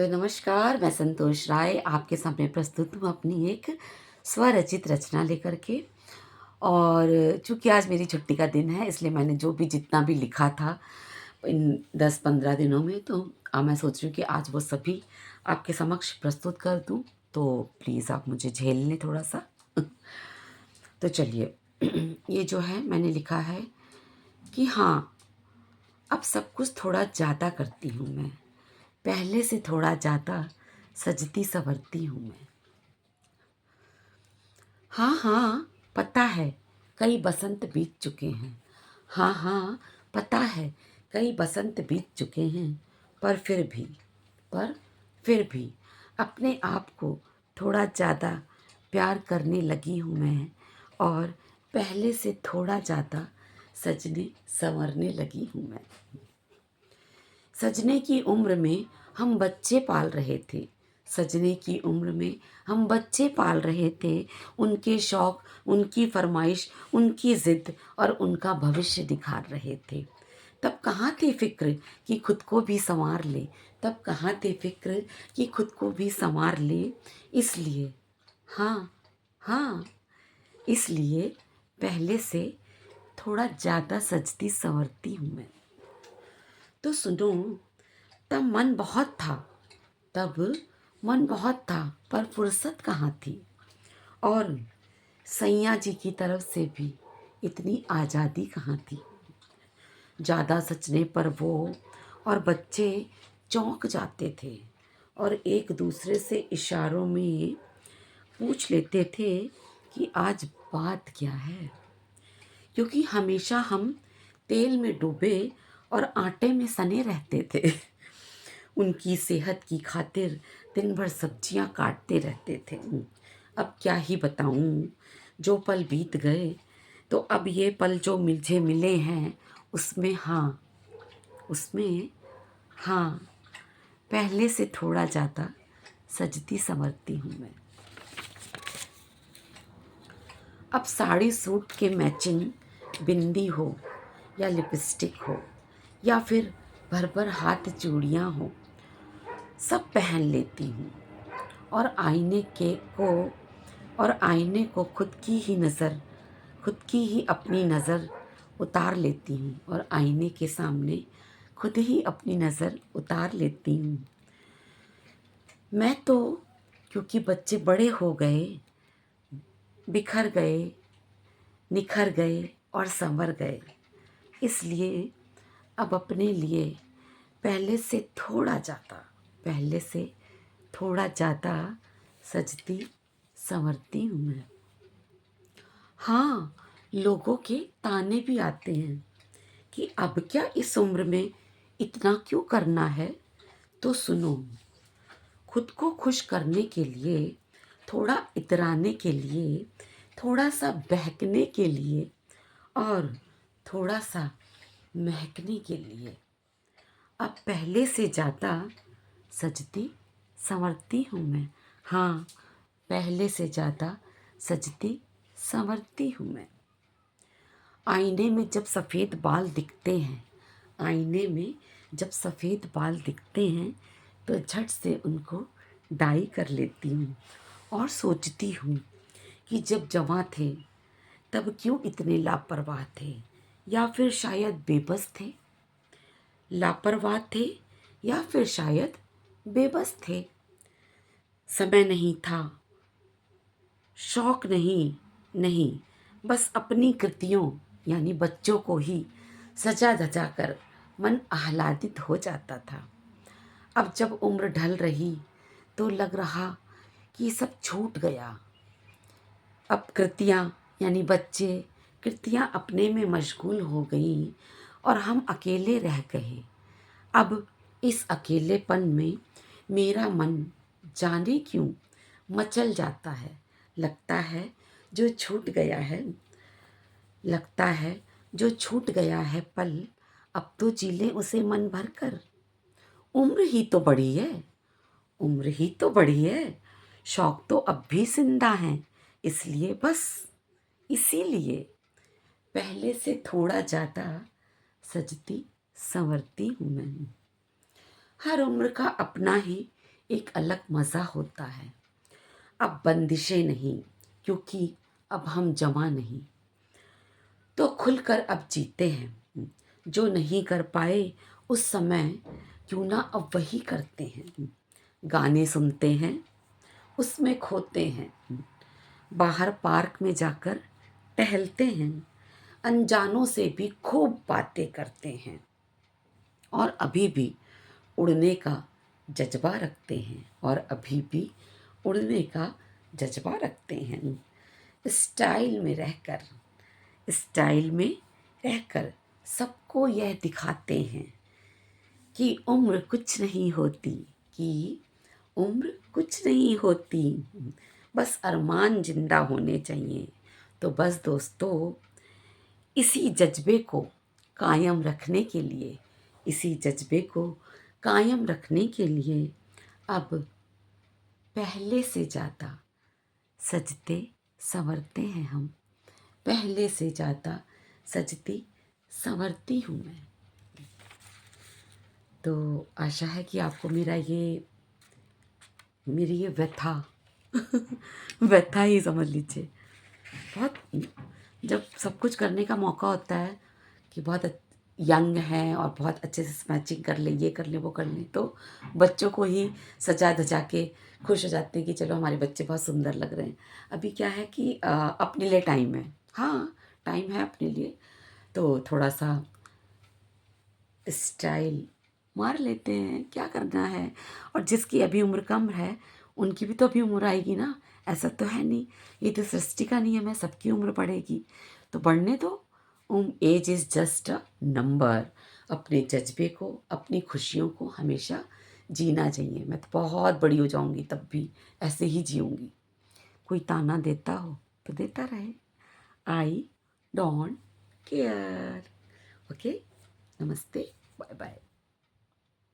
तो नमस्कार, मैं संतोष राय आपके सामने प्रस्तुत हूँ अपनी एक स्वरचित रचना लेकर के। और चूँकि आज मेरी छुट्टी का दिन है, इसलिए मैंने जो भी जितना भी लिखा था इन 10-15 दिनों में, तो मैं सोच रही हूँ कि आज वो सभी आपके समक्ष प्रस्तुत कर दूँ। तो प्लीज़ आप मुझे झेल लें थोड़ा-सा। तो चलिए, ये जो है मैंने लिखा है कि हाँ, अब सब कुछ थोड़ा ज़्यादा करती हूँ मैं। पहले से थोड़ा ज़्यादा सजती संवरती हूँ मैं। हाँ हाँ, पता है, कई बसंत बीत चुके हैं। हाँ हाँ, पता है, कई बसंत बीत चुके हैं। पर फिर भी अपने आप को थोड़ा ज़्यादा प्यार करने लगी हूँ मैं। और पहले से थोड़ा ज़्यादा सजने संवरने लगी हूँ मैं। सजने की उम्र में हम बच्चे पाल रहे थे। सजने की उम्र में हम बच्चे पाल रहे थे। उनके शौक़, उनकी फरमाइश, उनकी ज़िद और उनका भविष्य निखार रहे थे। तब कहाँ थी फ़िक्र कि खुद को भी सँवार ले। तब कहाँ थी फ़िक्र कि खुद को भी सँवार ले। इसलिए हाँ, हाँ, इसलिए पहले से थोड़ा ज़्यादा सजती संवरती हूँ मैं। तो सुनो, तब मन बहुत था तब मन बहुत था, पर फुर्सत कहाँ थी। और सैया जी की तरफ से भी इतनी आज़ादी कहाँ थी। ज़्यादा सचने पर वो और बच्चे चौंक जाते थे और एक दूसरे से इशारों में पूछ लेते थे कि आज बात क्या है। क्योंकि हमेशा हम तेल में डूबे और आटे में सने रहते थे। उनकी सेहत की खातिर दिन भर सब्जियां काटते रहते थे। अब क्या ही बताऊं, जो पल बीत गए, तो अब ये पल जो मुझे मिले हैं, उसमें हाँ, पहले से थोड़ा ज़्यादा सजती संवरती हूँ मैं। अब साड़ी सूट के मैचिंग बिंदी हो या लिपस्टिक हो या फिर भर भर हाथ चूड़ियाँ हो, सब पहन लेती हूँ। और आईने को खुद की ही अपनी नज़र उतार लेती हूँ। और आईने के सामने खुद ही अपनी नज़र उतार लेती हूँ। मैं तो, क्योंकि बच्चे बड़े हो गए, बिखर गए, निखर गए और संवर गए, इसलिए अब अपने लिए पहले से थोड़ा ज़्यादा सजती संवरती हूँ मैं। हाँ, लोगों के ताने भी आते हैं कि अब क्या इस उम्र में इतना क्यों करना है। तो सुनो, खुद को खुश करने के लिए, थोड़ा इतराने के लिए, थोड़ा सा बहकने के लिए और थोड़ा सा महकने के लिए अब पहले से ज़्यादा सजती संवरती हूँ मैं। हाँ, पहले से ज़्यादा सजती संवरती हूँ मैं। आईने में जब सफ़ेद बाल दिखते हैं, आईने में जब सफ़ेद बाल दिखते हैं, तो झट से उनको डाई कर लेती हूँ और सोचती हूँ कि जब जवां थे तब क्यों इतने लापरवाह थे, या फिर शायद बेबस थे। लापरवाह थे या फिर शायद बेबस थे। समय नहीं था, शौक नहीं, नहीं, बस अपनी कृतियों यानी बच्चों को ही सजा धजा कर मन आह्लादित हो जाता था। अब जब उम्र ढल रही तो लग रहा कि सब छूट गया। अब कृतियाँ यानी बच्चे कृतियाँ अपने में मशगूल हो गई और हम अकेले रह गए। अब इस अकेलेपन में मेरा मन जाने क्यों मचल जाता है। लगता है जो छूट गया है लगता है जो छूट गया है पल, अब तो जी ले उसे मन भर कर। उम्र ही तो बड़ी है, उम्र ही तो बड़ी है, शौक तो अब भी जिंदा हैं। इसलिए बस, इसीलिए पहले से थोड़ा ज़्यादा सजती संवरती हूँ मैं। हर उम्र का अपना ही एक अलग मज़ा होता है। अब बंदिशें नहीं, क्योंकि अब हम जवां नहीं, तो खुलकर अब जीते हैं। जो नहीं कर पाए उस समय, क्यों ना अब वही करते हैं। गाने सुनते हैं, उसमें खोते हैं। बाहर पार्क में जाकर टहलते हैं, अनजानों से भी खूब बातें करते हैं। और अभी भी उड़ने का जज्बा रखते हैं, और अभी भी उड़ने का जज्बा रखते हैं। स्टाइल में रहकर स्टाइल में रहकर सबको यह दिखाते हैं कि उम्र कुछ नहीं होती, कि उम्र कुछ नहीं होती, बस अरमान जिंदा होने चाहिए। तो बस दोस्तों, इसी जज्बे को कायम रखने के लिए इसी जज्बे को कायम रखने के लिए अब पहले से ज़्यादा सजते संवरते हैं हम। पहले से ज़्यादा सजती संवरती हूँ मैं। तो आशा है कि आपको मेरी ये व्यथा व्यथा ही समझ लीजिए। बहुत, जब सब कुछ करने का मौका होता है कि बहुत यंग हैं और बहुत अच्छे से मैचिंग कर लें, ये कर लें, वो कर लें, तो बच्चों को ही सजा धजा के खुश हो जाते हैं कि चलो हमारे बच्चे बहुत सुंदर लग रहे हैं। अभी क्या है कि अपने लिए टाइम है। हाँ, टाइम है अपने लिए, तो थोड़ा सा स्टाइल मार लेते हैं, क्या करना है। और जिसकी अभी उम्र कम है, उनकी भी तो अभी उम्र आएगी ना। ऐसा तो है नहीं, ये तो सृष्टि का नियम है, सबकी उम्र बढ़ेगी, तो बढ़ने दो। Age is just a number. अपने जज्बे को, अपनी खुशियों को हमेशा जीना चाहिए। मैं तो बहुत बड़ी हो जाऊंगी तब भी ऐसे ही जीऊँगी। कोई ताना देता हो तो देता रहे, आई डोंट केयर। ओके, नमस्ते, बाय बाय।